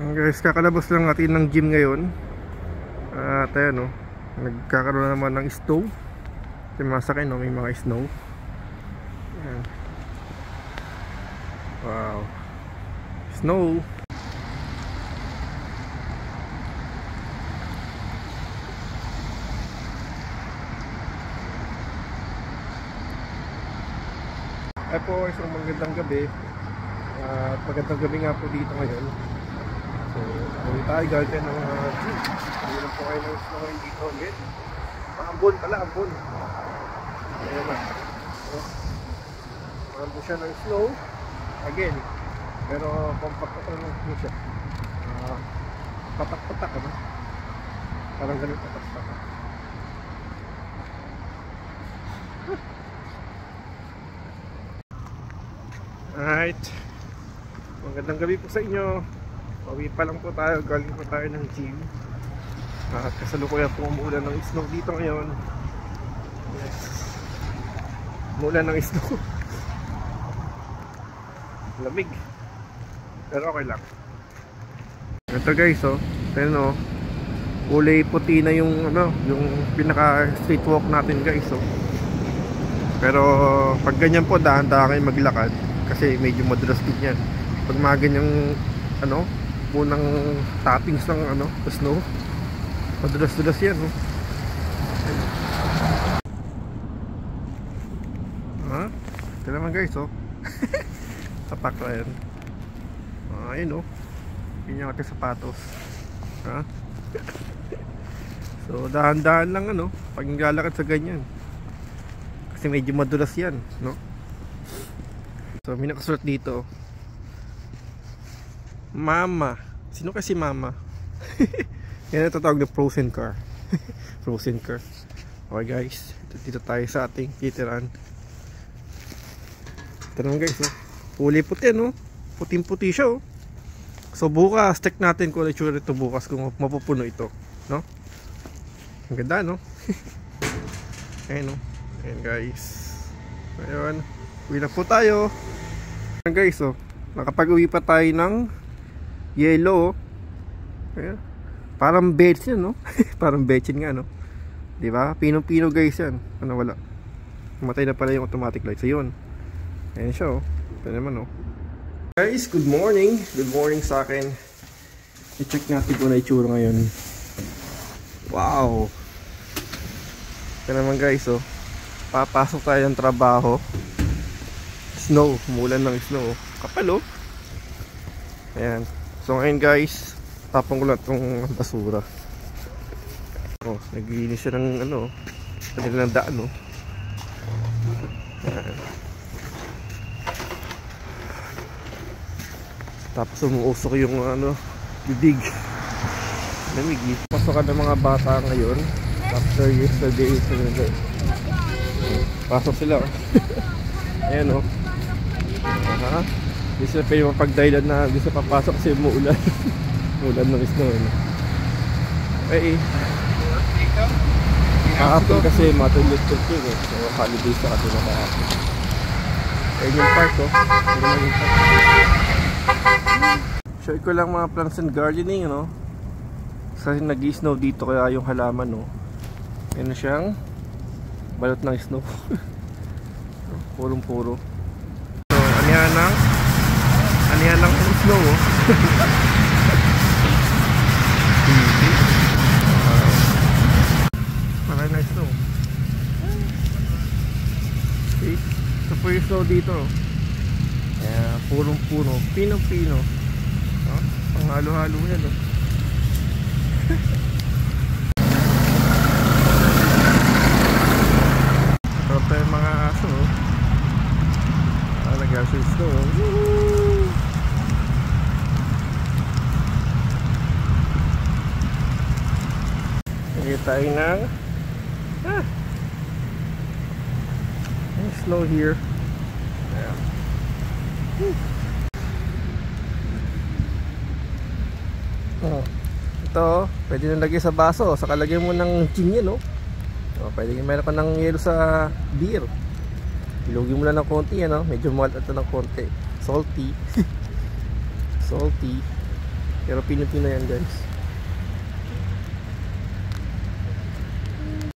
Guys, kakalabas lang natin ng gym ngayon. At ayan, nagkakaroon na naman ng snow. Masakay, may mga snow. Ayan. Wow, snow. Ay po, isang magandang gabi. At magandang gabi nga po dito ngayon. So, kung tayo galing ng gym, hindi lang po kayo ng snow dito ulit. Ambon pala, ambon. Ayan na. Ambon siya ng snow. Again. Pero compact pa lang po siya. Patak-patak, ano? Parang ganun patak-patak. Alright. Magandang gabi po sa inyo. Pauwi pa lang po tayo. Galing po tayo ng gym. At kasalukuyan po umuulan ng snow dito ngayon. Yes. Umuulan ng snow. Lamig. Pero okay lang. Ito guys, pero kulay puti na yung yung pinaka street walk natin guys, Pero pag ganyan po, dahan-dahan kayo maglakad kasi medyo madulas din yan. Pag mga ganyang unang toppings ng snow, madulas-dulas yan, ito naman guys, tapak na yan. Ayun, yun yung ating sapatos. So dahan-dahan lang pag naglalakad sa ganyan kasi medyo madulas yan, So may nakasulat dito, Mama. Sino kasi Mama? Yan ang tatawag na frozen car. Frozen car. Okay guys, dito tayo sa ating titiran. Ito naman guys, kulay puti, puting-puti siya, So bukas, check natin kung ano itsura ito bukas, kung mapupuno ito, Ang ganda, Ayun, Ayun guys. Ayun, uwi na po tayo. Ayun guys, nakapag-uwi pa tayo ng yellow, Ayun. Parang betsin, Parang betsin nga, Diba? Pino-pino guys yan. Wala. Matay na pala yung automatic lights. Ayun. Ayun siya, Ito naman, Guys, good morning. Good morning sa akin. I-check natin kung na itsura ngayon. Wow. Ito naman guys, papasok tayo ng trabaho. Snow. Umulan ng snow. Kapal, Ayan. So ngayon guys, tapong ko lang itong basura. Naglinis siya ng kanila ng daan, Ayan. Tapos umuusok yung bibig. Lamig. Pasokan ng mga bata ngayon after yesterday. Pasok sila, Ayan, Hindi sila pwede mapag-dialad na hindi sila papasok kasi umuulan. Umuulan ng snow, Okay. Kahapon kasi matulog-tulog yun, So holidays sa atin na kahapon. Ayun yung park, Ayun yung park. Show ko lang mga plants and gardening, Kasi nag-snow dito kaya yung halaman, Yan siyang balot ng snow. Purong-puro. So, anihan lang yung snow, Maray na snow. See? Ito po yung snow dito, Ayan, purong-puro. Pinong-pino. Ang halo-halo yan, Ito tayo mga aso, nag-aso yung snow, Lagay tayo ng snow here. Ayan. Ito, pwede nang lagay sa baso. Saka lagay mo ng gin yan, pwede meron ka ng yelo sa beer. Ilugin mo lang ng konti, medyo malt ito ng konti. Salty. Salty. Pero Pilipino yan guys.